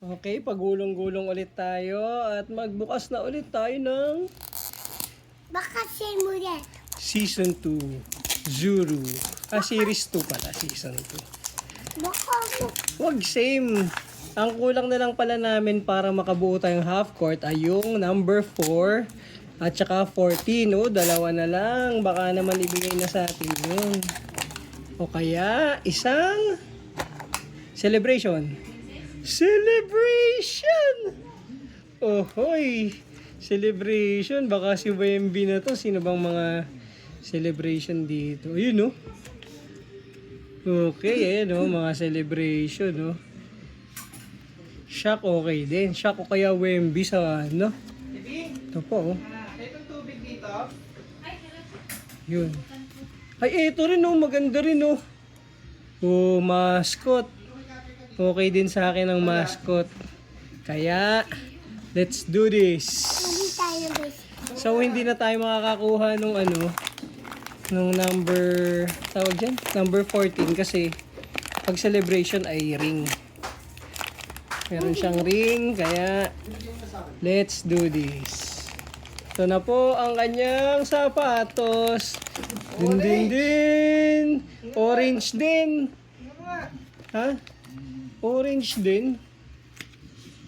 Okay, pagulong-gulong ulit tayo at magbukas na ulit tayo ng Baka mo yan. Season 2, Zuru. Series 2 pala, Season 2. Baka mo. Wag same. Ang kulang na lang pala namin para makabuo tayong half court ay yung number 4 at saka 14. No? Dalawa na lang. Baka naman ibigay na sa atin yun. O kaya, isang celebration. Celebration! Ohoy! Celebration. Baka si Wemby na to. Sino bang mga celebration dito? Ayun, no? Okay, ayan, no? Mga celebration, no? Shock, okay din. Shock o kaya Wemby sa, ano? Ito po, oh. Itong tubig dito. Yun. Ay, ito rin, oh. Maganda rin, oh. Oh, mascot. Okay din sa akin ang mascot. Kaya, let's do this. Hindi tayo bes. So, hindi na tayo makakakuha nung ano, nung number, tawag dyan? Number 14 kasi pag celebration ay ring. Meron siyang ring, kaya let's do this. Ito na po ang kanyang sapatos. Din din din. Orange din. Ha? Orange din.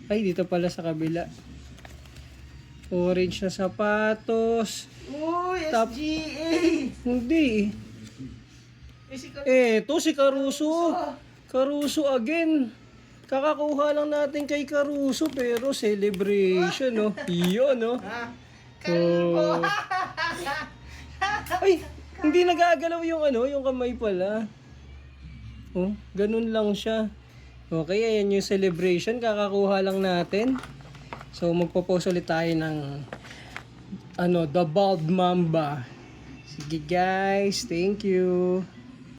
Ay, dito pala sa kabila. Orange na sapatos. Uy, Tap- SGA! Hindi. Ito si Caruso. Caruso again. Kakakuha lang natin kay Caruso pero celebration, no? Iyon, no? Ha? Oh. Ay, hindi nagagalaw yung ano, yung kamay pala. Oh, ganun lang siya. Okay, ayan yung celebration. Kakakuha lang natin. So, magpo-post ulit tayo ng ano, The Bald Mamba. Sige guys, thank you.